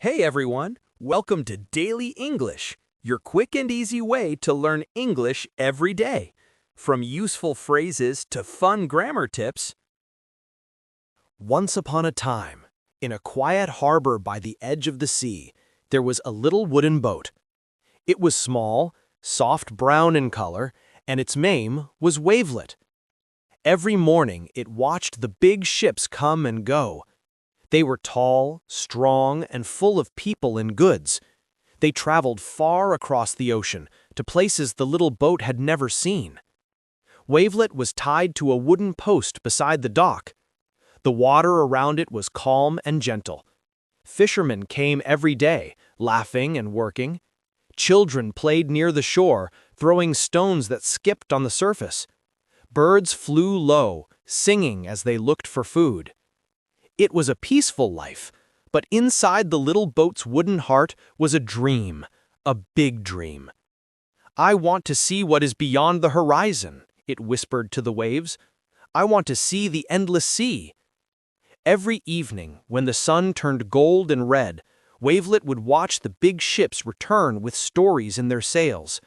Hey everyone, welcome to Daily English, your quick and easy way to learn English every day. From useful phrases to fun grammar tips. Once upon a time, in a quiet harbor by the edge of the sea, there was a little wooden boat. It was small, soft brown in color, and its name was Wavelet. Every morning it watched the big ships come and go. They were tall, strong, and full of people and goods. They traveled far across the ocean, to places the little boat had never seen. Wavelet was tied to a wooden post beside the dock. The water around it was calm and gentle. Fishermen came every day, laughing and working. Children played near the shore, throwing stones that skipped on the surface. Birds flew low, singing as they looked for food. It was a peaceful life, but inside the little boat's wooden heart was a dream, a big dream. "I want to see what is beyond the horizon," it whispered to the waves. "I want to see the endless sea." Every evening, when the sun turned gold and red, Wavelet would watch the big ships return with stories in their sails.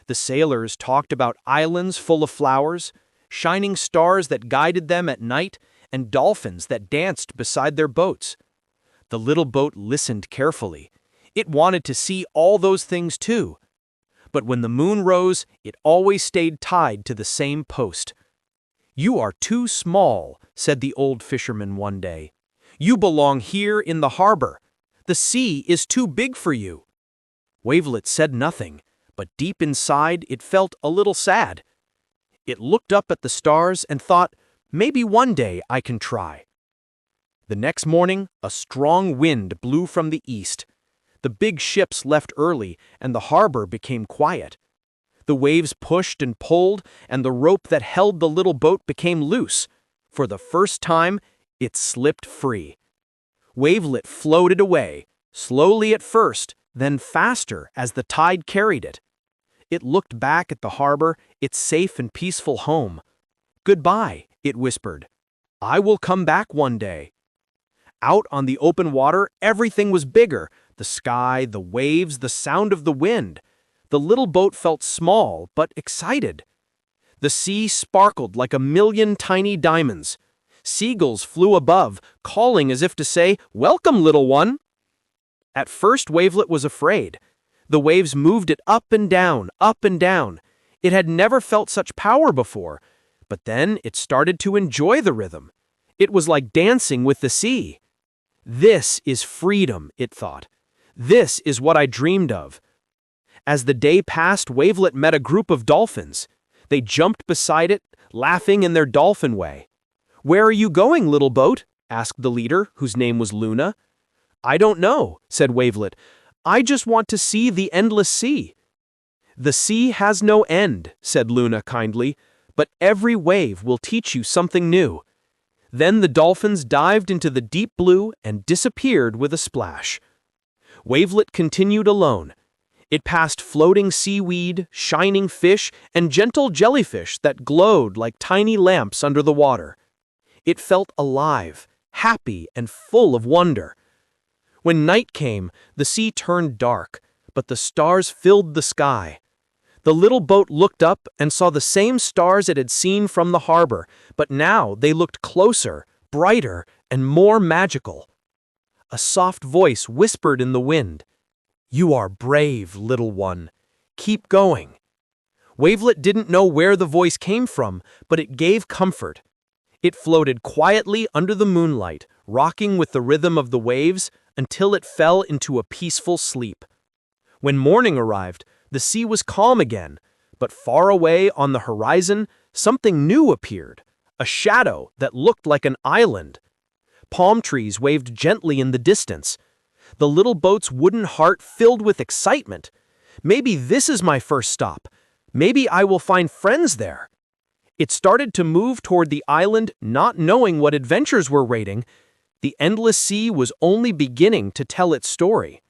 The sailors talked about islands full of flowers, shining stars that guided them at night, and dolphins that danced beside their boats. The little boat listened carefully. It wanted to see all those things too. But when the moon rose, it always stayed tied to the same post. "You are too small," said the old fisherman one day. "You belong here in the harbor. The sea is too big for you." Wavelet said nothing, but deep inside it felt a little sad. It looked up at the stars and thought, "Maybe one day I can try." The next morning, a strong wind blew from the east. The big ships left early, and the harbor became quiet. The waves pushed and pulled, and the rope that held the little boat became loose. For the first time, it slipped free. Wavelet floated away, slowly at first, then faster as the tide carried it. It looked back at the harbor, its safe and peaceful home. "Goodbye," it whispered. "I will come back one day." Out on the open water, everything was bigger: the sky, the waves, the sound of the wind. The little boat felt small, but excited. The sea sparkled like a million tiny diamonds. Seagulls flew above, calling as if to say, "Welcome, little one." At first, Wavelet was afraid. The waves moved it up and down, up and down. It had never felt such power before. But then it started to enjoy the rhythm. It was like dancing with the sea. "This is freedom," it thought. "This is what I dreamed of." As the day passed, Wavelet met a group of dolphins. They jumped beside it, laughing in their dolphin way. "Where are you going, little boat?" asked the leader, whose name was Luna. "I don't know," said Wavelet. "I just want to see the endless sea." "The sea has no end," said Luna kindly, "but every wave will teach you something new." Then the dolphins dived into the deep blue and disappeared with a splash. Wavelet continued alone. It passed floating seaweed, shining fish, and gentle jellyfish that glowed like tiny lamps under the water. It felt alive, happy, and full of wonder. When night came, the sea turned dark, but the stars filled the sky. The little boat looked up and saw the same stars it had seen from the harbor, but now they looked closer, brighter, and more magical. A soft voice whispered in the wind, "You are brave, little one. Keep going." Wavelet didn't know where the voice came from, but it gave comfort. It floated quietly under the moonlight, rocking with the rhythm of the waves until it fell into a peaceful sleep. When morning arrived, the sea was calm again, but far away on the horizon, something new appeared, a shadow that looked like an island. Palm trees waved gently in the distance. The little boat's wooden heart filled with excitement. "Maybe this is my first stop. Maybe I will find friends there." It started to move toward the island, not knowing what adventures were waiting. The endless sea was only beginning to tell its story.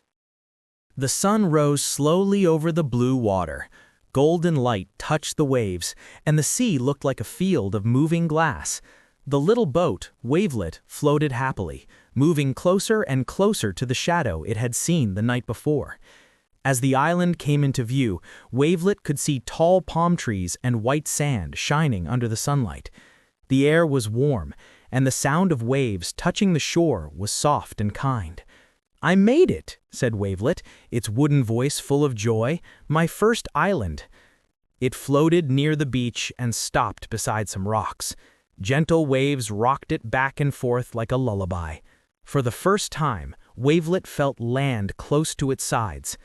The sun rose slowly over the blue water. Golden light touched the waves, and the sea looked like a field of moving glass. The little boat, Wavelet, floated happily. moving closer and closer to the shadow it had seen the night before. As the island came into view, Wavelet could see tall palm trees and white sand shining under the sunlight. The air was warm, and the sound of waves touching the shore was soft and kind. "I made it," said Wavelet, its wooden voice full of joy, "my first island." It floated near the beach and stopped beside some rocks. Gentle waves rocked it back and forth like a lullaby. For the first time, Wavelet felt land close to its sides.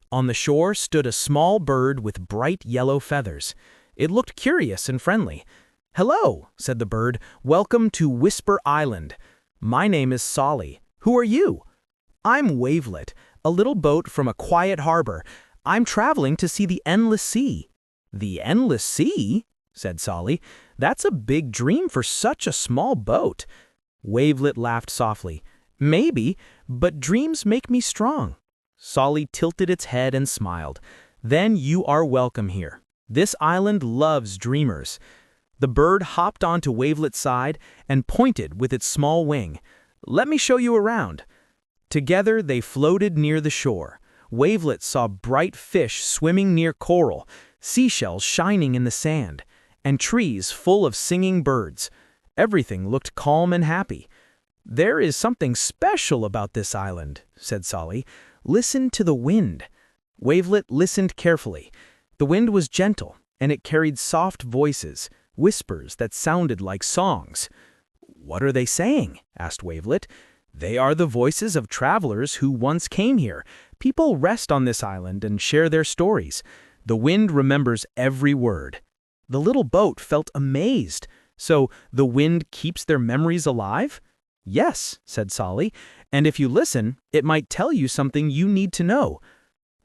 On the shore stood a small bird with bright yellow feathers. It looked curious and friendly. "Hello," said the bird. "Welcome to Whisper Island. My name is Solly. Who are you?" "I'm Wavelet, a little boat from a quiet harbor. I'm traveling to see the endless sea." "The endless sea?" said Solly. "That's a big dream for such a small boat." Wavelet laughed softly. "Maybe, but dreams make me strong." Solly tilted its head and smiled. "Then you are welcome here. This island loves dreamers." The bird hopped onto Wavelet's side and pointed with its small wing. "Let me show you around." Together they floated near the shore. Wavelet saw bright fish swimming near coral, seashells shining in the sand, and trees full of singing birds. Everything looked calm and happy. "There is something special about this island," said Solly. "Listen to the wind." Wavelet listened carefully. The wind was gentle, and it carried soft voices, whispers that sounded like songs. "What are they saying?" asked Wavelet. "They are the voices of travelers who once came here. People rest on this island and share their stories. The wind remembers every word." The little boat felt amazed. "So the wind keeps their memories alive?" "Yes," said Solly, "and if you listen, it might tell you something you need to know."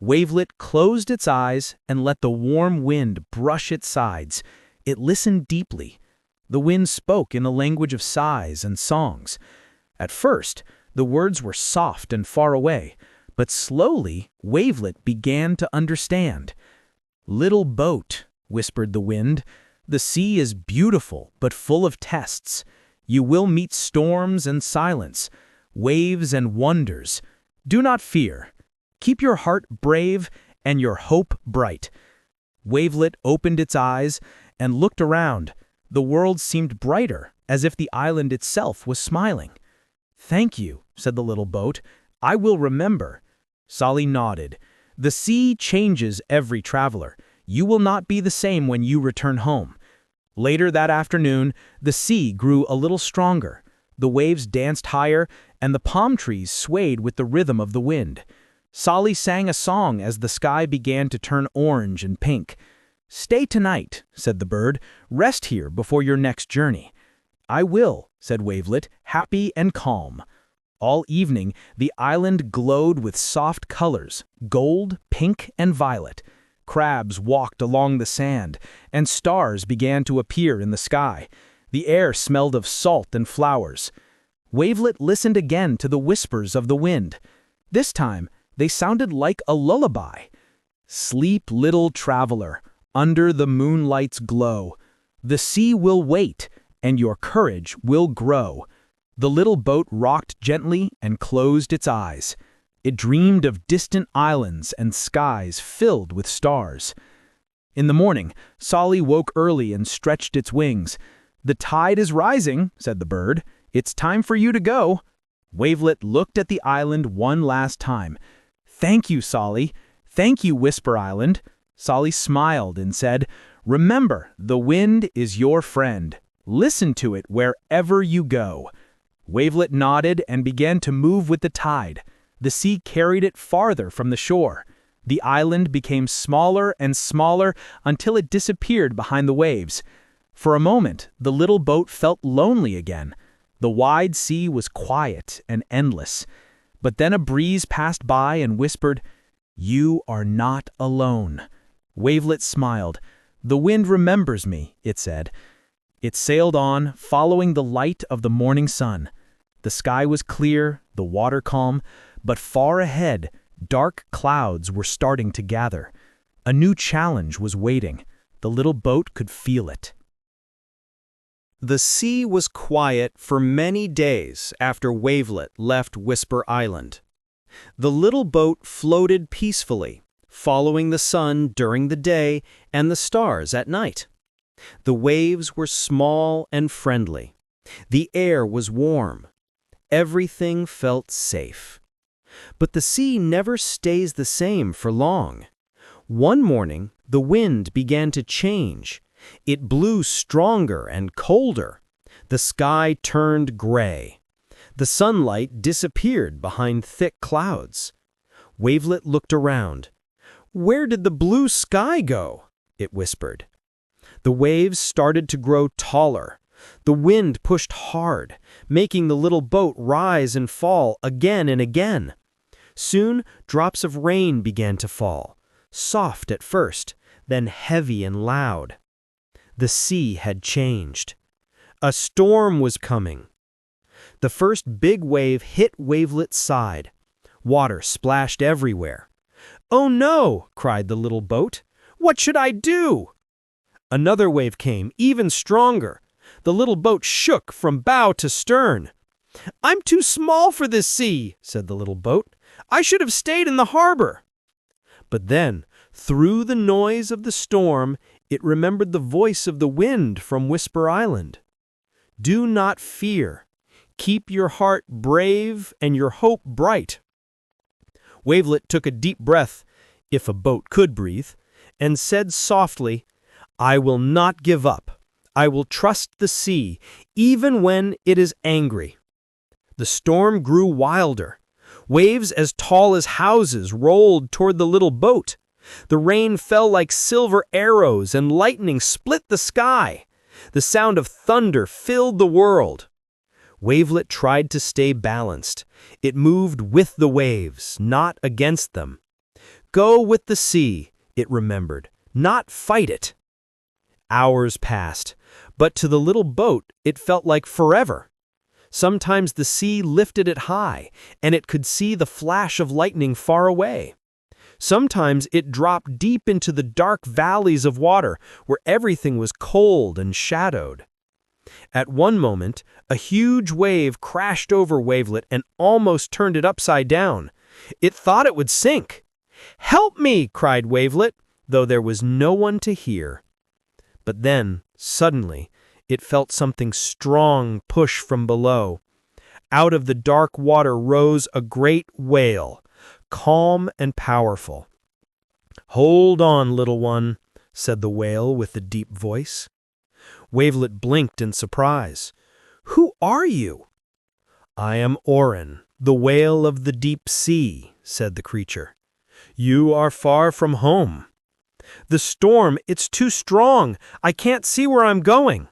Wavelet closed its eyes and let the warm wind brush its sides. It listened deeply. The wind spoke in a language of sighs and songs. At first, the words were soft and far away, but slowly Wavelet began to understand. "Little boat," whispered the wind, "the sea is beautiful but full of tests. You will meet storms and silence, waves and wonders. Do not fear. Keep your heart brave and your hope bright." Wavelet opened its eyes and looked around. The world seemed brighter, as if the island itself was smiling. "Thank you," said the little boat. "I will remember." Solly nodded. "The sea changes every traveler. You will not be the same when you return home." Later that afternoon, the sea grew a little stronger. The waves danced higher, and the palm trees swayed with the rhythm of the wind. Solly sang a song as the sky began to turn orange and pink. "Stay tonight," said the bird. "Rest here before your next journey." "I will," said Wavelet, happy and calm. All evening, the island glowed with soft colors, gold, pink, and violet. Crabs walked along the sand, and stars began to appear in the sky. The air smelled of salt and flowers. Wavelet listened again to the whispers of the wind. This time, they sounded like a lullaby. "Sleep, little traveler, under the moonlight's glow. The sea will wait, and your courage will grow." The little boat rocked gently and closed its eyes. It dreamed of distant islands and skies filled with stars. In the morning, Solly woke early and stretched its wings. "The tide is rising," said the bird. "It's time for you to go." Wavelet looked at the island one last time. "Thank you, Solly. Thank you, Whisper Island." Solly smiled and said, "Remember, the wind is your friend. Listen to it wherever you go." Wavelet nodded and began to move with the tide. The sea carried it farther from the shore. The island became smaller and smaller until it disappeared behind the waves. For a moment, the little boat felt lonely again. The wide sea was quiet and endless. But then a breeze passed by and whispered, "You are not alone." Wavelet smiled. "The wind remembers me," it said. It sailed on, following the light of the morning sun. The sky was clear, the water calm, but far ahead, dark clouds were starting to gather. A new challenge was waiting. The little boat could feel it. The sea was quiet for many days after Wavelet left Whisper Island. The little boat floated peacefully, following the sun during the day and the stars at night. The waves were small and friendly. The air was warm. Everything felt safe. But the sea never stays the same for long. One morning, the wind began to change. It blew stronger and colder. The sky turned gray. The sunlight disappeared behind thick clouds. Wavelet looked around. "Where did the blue sky go?" it whispered. The waves started to grow taller. The wind pushed hard, making the little boat rise and fall again and again. Soon, drops of rain began to fall, soft at first, then heavy and loud. The sea had changed. A storm was coming. The first big wave hit Wavelet's side. Water splashed everywhere. "Oh no!" cried the little boat. "What should I do?" Another wave came, even stronger. The little boat shook from bow to stern. "I'm too small for this sea," said the little boat. "I should have stayed in the harbor." But then, through the noise of the storm, it remembered the voice of the wind from Whisper Island. "Do not fear. Keep your heart brave and your hope bright." Wavelet took a deep breath, if a boat could breathe, and said softly, "I will not give up. I will trust the sea, even when it is angry." The storm grew wilder. Waves as tall as houses rolled toward the little boat. The rain fell like silver arrows and lightning split the sky. The sound of thunder filled the world. Wavelet tried to stay balanced. It moved with the waves, not against them. Go with the sea, it remembered, not fight it. Hours passed, but to the little boat it felt like forever. Sometimes the sea lifted it high, and it could see the flash of lightning far away. Sometimes it dropped deep into the dark valleys of water, where everything was cold and shadowed. At one moment, a huge wave crashed over Wavelet and almost turned it upside down. It thought it would sink. "Help me!" cried Wavelet, though there was no one to hear. But then, suddenly, it felt something strong push from below. Out of the dark water rose a great whale, calm and powerful. "Hold on, little one," said the whale with a deep voice. Wavelet blinked in surprise. "Who are you?" "I am Orin, the whale of the deep sea," said the creature. "You are far from home." "The storm, it's too strong. I can't see where I'm going."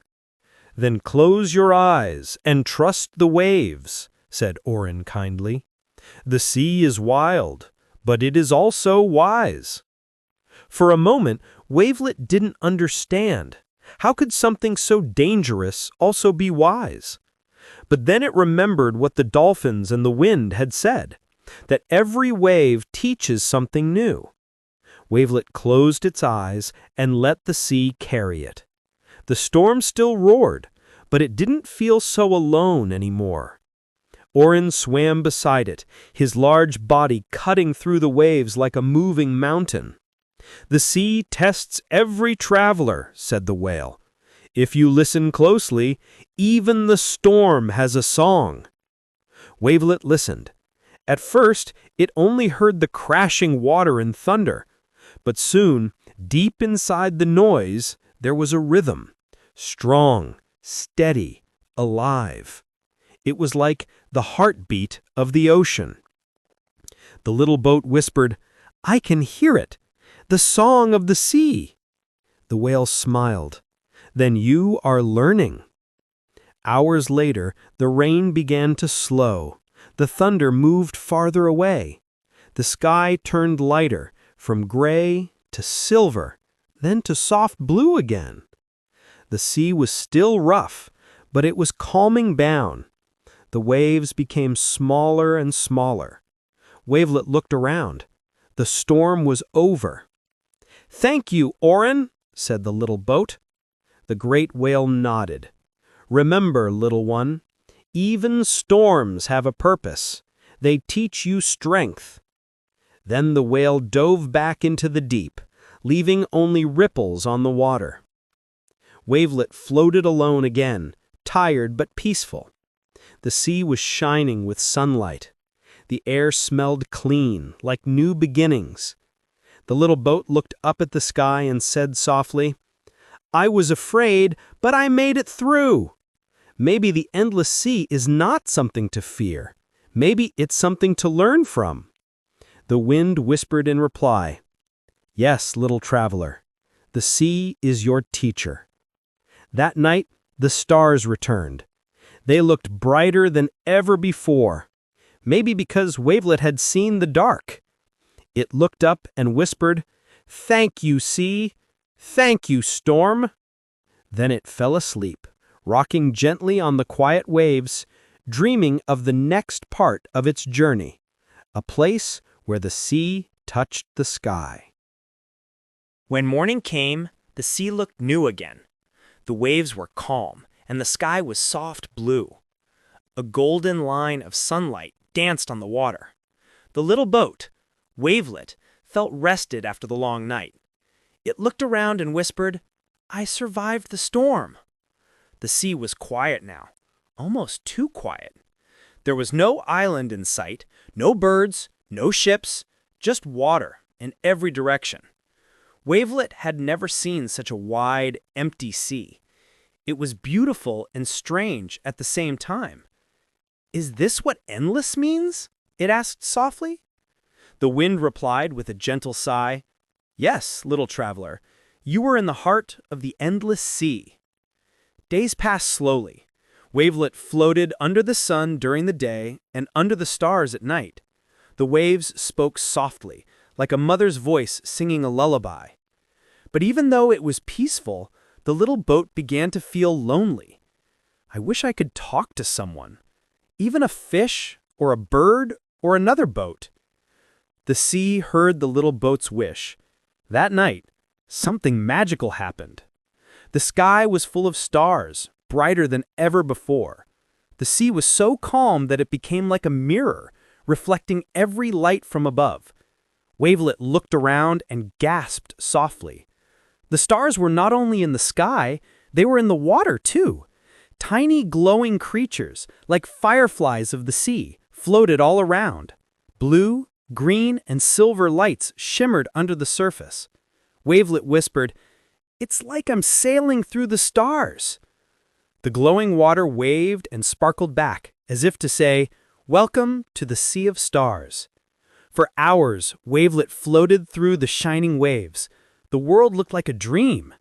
"Then close your eyes and trust the waves," said Orin kindly. "The sea is wild, but it is also wise." For a moment, Wavelet didn't understand. How could something so dangerous also be wise? But then it remembered what the dolphins and the wind had said, that every wave teaches something new. Wavelet closed its eyes and let the sea carry it. The storm still roared, but it didn't feel so alone anymore. Orin swam beside it, his large body cutting through the waves like a moving mountain. "The sea tests every traveler," said the whale. "If you listen closely, even the storm has a song." Wavelet listened. At first, it only heard the crashing water and thunder. But soon, deep inside the noise, there was a rhythm. Strong, steady, alive. It was like the heartbeat of the ocean. The little boat whispered, "I can hear it. The song of the sea." The whale smiled. "Then you are learning." Hours later, the rain began to slow. The thunder moved farther away. The sky turned lighter, from gray to silver, then to soft blue again. The sea was still rough, but it was calming down. The waves became smaller and smaller. Wavelet looked around. The storm was over. "Thank you, Orin," said the little boat. The great whale nodded. Remember, little one, even storms have a purpose. They teach you strength." Then the whale dove back into the deep, leaving only ripples on the water. Wavelet floated alone again, tired but peaceful. The sea was shining with sunlight. The air smelled clean, like new beginnings. The little boat looked up at the sky and said softly, "I was afraid, but I made it through." Maybe the endless sea is not something to fear. Maybe it's something to learn from. The wind whispered in reply, "Yes, little traveler, the sea is your teacher." That night, the stars returned. They looked brighter than ever before, maybe because Wavelet had seen the dark. It looked up and whispered, "Thank you, sea. Thank you, storm." Then it fell asleep, rocking gently on the quiet waves, dreaming of the next part of its journey, a place where the sea touched the sky. When morning came, the sea looked new again. The waves were calm, and the sky was soft blue. A golden line of sunlight danced on the water. The little boat, Wavelet, felt rested after the long night. It looked around and whispered, "I survived the storm." The sea was quiet now, almost too quiet. There was no island in sight, no birds, no ships, just water in every direction. Wavelet had never seen such a wide, empty sea. It was beautiful and strange at the same time. "Is this what endless means?" it asked softly. The wind replied with a gentle sigh, "Yes, little traveler, you were in the heart of the endless sea." Days passed slowly. Wavelet floated under the sun during the day and under the stars at night. The waves spoke softly, like a mother's voice singing a lullaby. But even though it was peaceful, the little boat began to feel lonely. "I wish I could talk to someone, even a fish or a bird or another boat." The sea heard the little boat's wish. That night, something magical happened. The sky was full of stars, brighter than ever before. The sea was so calm that it became like a mirror, reflecting every light from above. Wavelet looked around and gasped softly. The stars were not only in the sky, they were in the water too. Tiny glowing creatures, like fireflies of the sea, floated all around. Blue, green, and silver lights shimmered under the surface. Wavelet whispered, "It's like I'm sailing through the stars." The glowing water waved and sparkled back, as if to say, "Welcome to the Sea of Stars." For hours, Wavelet floated through the shining waves. The world looked like a dream.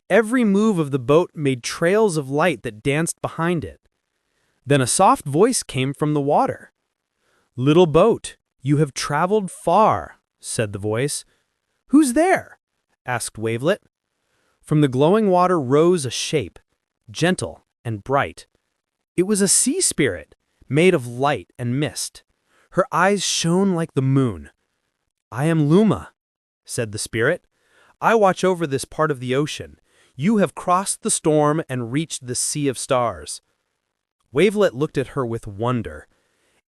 Every move of the boat made trails of light that danced behind it. Then a soft voice came from the water. "Little boat, you have traveled far," said the voice. "Who's there?" asked Wavelet. From the glowing water rose a shape, gentle and bright. It was a sea spirit, made of light and mist. Her eyes shone like the moon. "I am Luma," said the spirit. "I watch over this part of the ocean. You have crossed the storm and reached the Sea of Stars." Wavelet looked at her with wonder.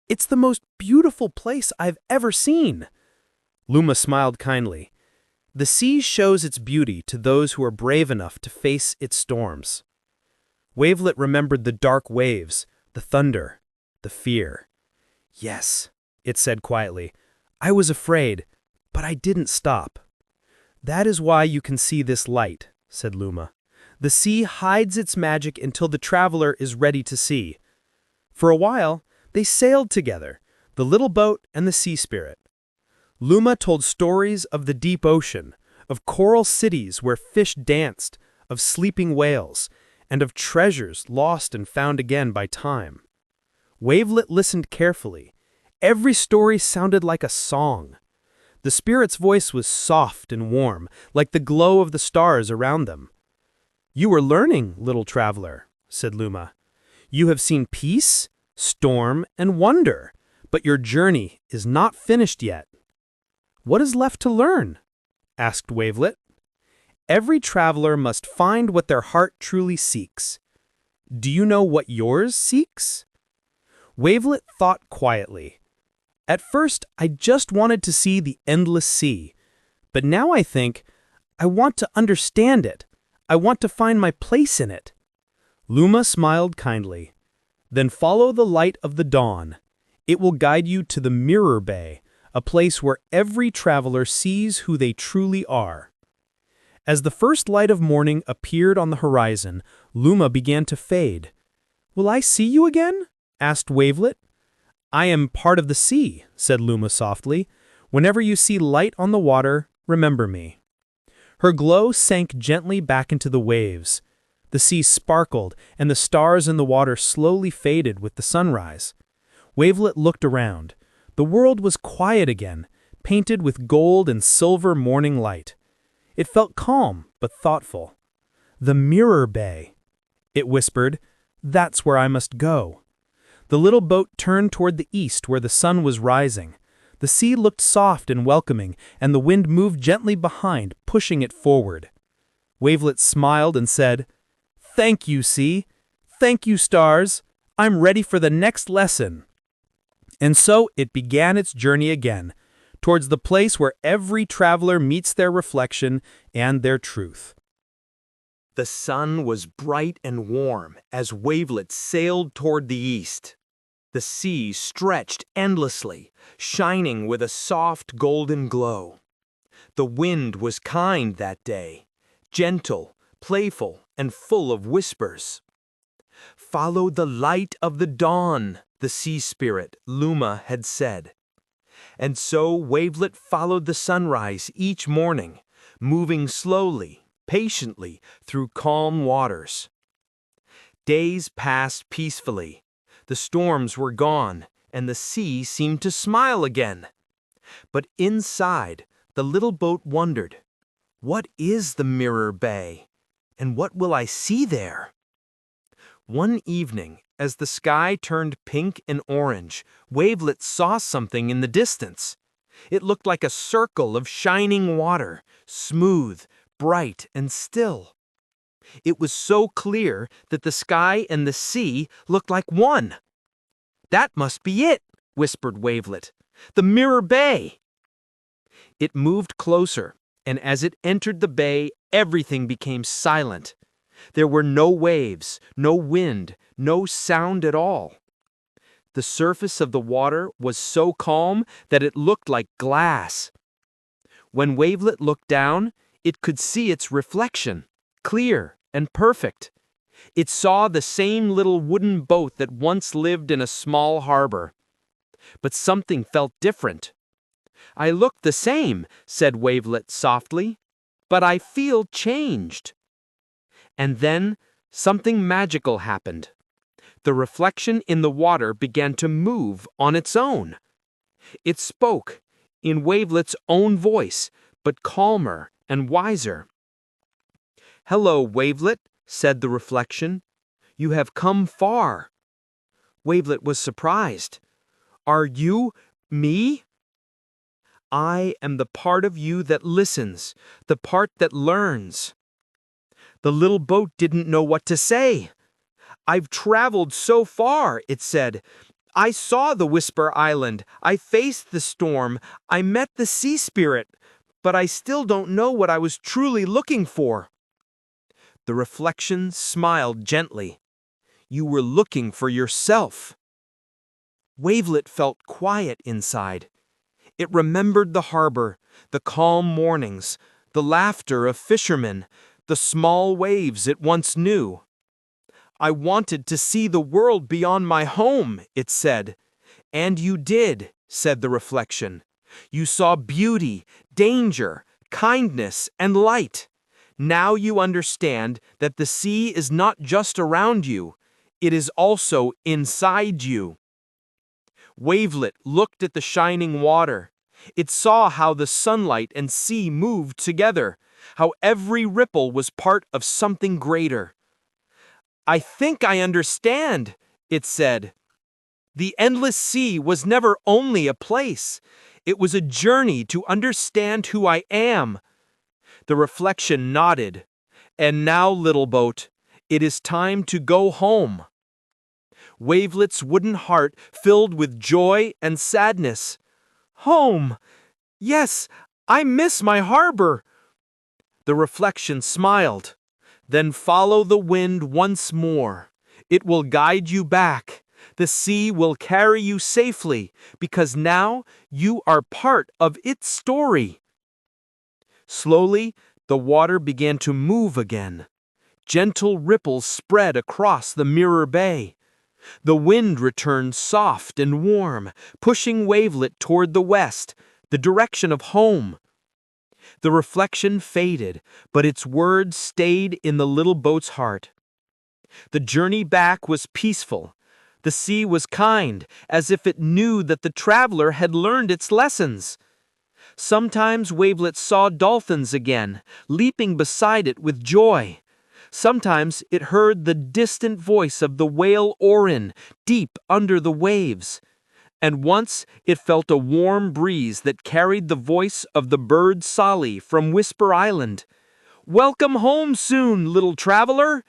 "It's the most beautiful place I've ever seen." Luma smiled kindly. "The sea shows its beauty to those who are brave enough to face its storms." Wavelet remembered the dark waves, the thunder, the fear. "Yes," it said quietly, "I was afraid, but I didn't stop." "That is why you can see this light," said Luma. "The sea hides its magic until the traveler is ready to see." For a while, they sailed together, the little boat and the sea spirit. Luma told stories of the deep ocean, of coral cities where fish danced, of sleeping whales, and of treasures lost and found again by time. Wavelet listened carefully. Every story sounded like a song. The spirit's voice was soft and warm, like the glow of the stars around them. "You are learning, little traveler," said Luma. "You have seen peace, storm, and wonder, but your journey is not finished yet." "What is left to learn?" asked Wavelet. "Every traveler must find what their heart truly seeks. Do you know what yours seeks? Wavelet thought quietly. At first, I just wanted to see the endless sea. But now I think, I want to understand it. I want to find my place in it. Luma smiled kindly. Then follow the light of the dawn. It will guide you to the Mirror Bay, a place where every traveler sees who they truly are. As the first light of morning appeared on the horizon, Luma began to fade. Will I see you again? Asked Wavelet. I am part of the sea, said Luma softly. Whenever you see light on the water, remember me. Her glow sank gently back into the waves. The sea sparkled, and the stars in the water slowly faded with the sunrise. Wavelet looked around. The world was quiet again, painted with gold and silver morning light. It felt calm, but thoughtful. The Mirror Bay, it whispered. That's where I must go. The little boat turned toward the east where the sun was rising. The sea looked soft and welcoming, and the wind moved gently behind, pushing it forward. Wavelet smiled and said, Thank you, sea. Thank you, stars. I'm ready for the next lesson. And so it began its journey again, towards the place where every traveler meets their reflection and their truth. The sun was bright and warm as Wavelet sailed toward the east. The sea stretched endlessly, shining with a soft golden glow. The wind was kind that day, gentle, playful, and full of whispers. Follow the light of the dawn, the sea spirit, Luma, had said. And so Wavelet followed the sunrise each morning, moving slowly, patiently through calm waters. Days passed peacefully. The storms were gone, and the sea seemed to smile again. But inside, the little boat wondered, what is the Mirror Bay, and what will I see there? One evening, as the sky turned pink and orange, Wavelet saw something in the distance. It looked like a circle of shining water, smooth, bright, and still. It was so clear that the sky and the sea looked like one. That must be it, whispered Wavelet. The Mirror Bay. It moved closer, and as it entered the bay, everything became silent. There were no waves, no wind, no sound at all. The surface of the water was so calm that it looked like glass. When Wavelet looked down, it could see its reflection, clear and perfect. It saw the same little wooden boat that once lived in a small harbor. But something felt different. I look the same, said Wavelet softly, but I feel changed. And then something magical happened. The reflection in the water began to move on its own. It spoke, in Wavelet's own voice, but calmer and wiser. Hello, Wavelet, said the reflection. You have come far. Wavelet was surprised. Are you me? I am the part of you that listens, the part that learns. The little boat didn't know what to say. I've traveled so far, it said. I saw the Whisper Island. I faced the storm. I met the sea spirit. But I still don't know what I was truly looking for. The reflection smiled gently. You were looking for yourself. Wavelet felt quiet inside. It remembered the harbor, the calm mornings, the laughter of fishermen, the small waves it once knew. I wanted to see the world beyond my home, it said. And you did, said the reflection. You saw beauty, danger, kindness, and light. Now you understand that the sea is not just around you, it is also inside you. Wavelet looked at the shining water. It saw how the sunlight and sea moved together, how every ripple was part of something greater. I think I understand, it said. The endless sea was never only a place. It was a journey to understand who I am. The reflection nodded. And now, little boat, It is time to go home. Wavelet's wooden heart filled with joy and sadness. Home! Yes, I miss my harbor. The reflection smiled. Then follow the wind once more. It will guide you back. The sea will carry you safely, because now you are part of its story. Slowly, the water began to move again. Gentle ripples spread across the mirror bay. The wind returned soft and warm, pushing Wavelet toward the west, the direction of home. The reflection faded, but its words stayed in the little boat's heart. The journey back was peaceful. The sea was kind, as if it knew that the traveler had learned its lessons. Sometimes Wavelet saw dolphins again, leaping beside it with joy. Sometimes it heard the distant voice of the whale Orin deep under the waves. And once it felt a warm breeze that carried the voice of the bird Sally from Whisper Island. "Welcome home soon, little traveler!"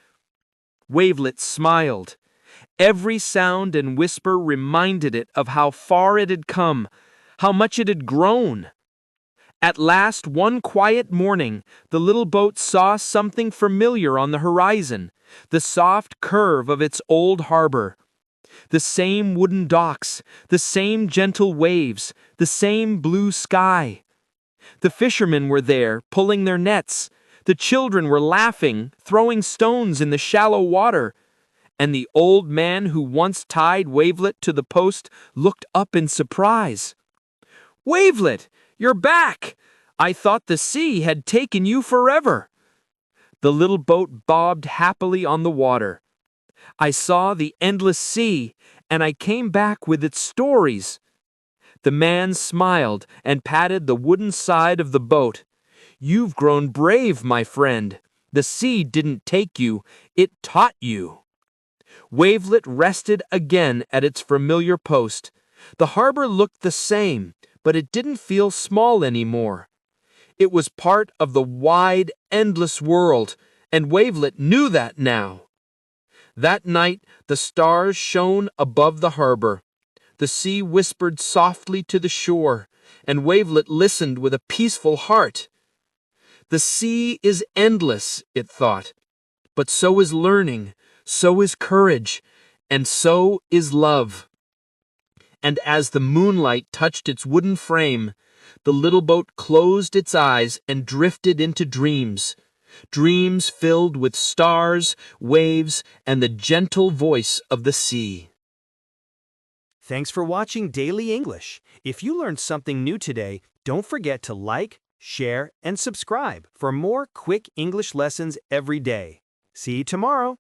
Wavelet smiled. Every sound and whisper reminded it of how far it had come, how much it had grown. At last, one quiet morning, the little boat saw something familiar on the horizon, the soft curve of its old harbor. The same wooden docks, the same gentle waves, the same blue sky. The fishermen were there, pulling their nets. The children were laughing, throwing stones in the shallow water. And the old man who once tied Wavelet to the post looked up in surprise. "Wavelet, you're back! I thought the sea had taken you forever." The little boat bobbed happily on the water. "I saw the endless sea, and I came back with its stories." The man smiled and patted the wooden side of the boat. "You've grown brave, my friend. The sea didn't take you, it taught you." Wavelet rested again at its familiar post. The harbor looked the same, but it didn't feel small anymore. It was part of the wide, endless world, and Wavelet knew that now. That night, the stars shone above the harbor. The sea whispered softly to the shore, and Wavelet listened with a peaceful heart. The sea is endless, it thought, but so is learning, so is courage, and so is love. And as the moonlight touched its wooden frame, the little boat closed its eyes and drifted into dreams. Dreams filled with stars, waves, and the gentle voice of the sea. Thanks for watching Daily English. If you learned something new today, don't forget to like, share, and subscribe for more quick English lessons every day. See you tomorrow.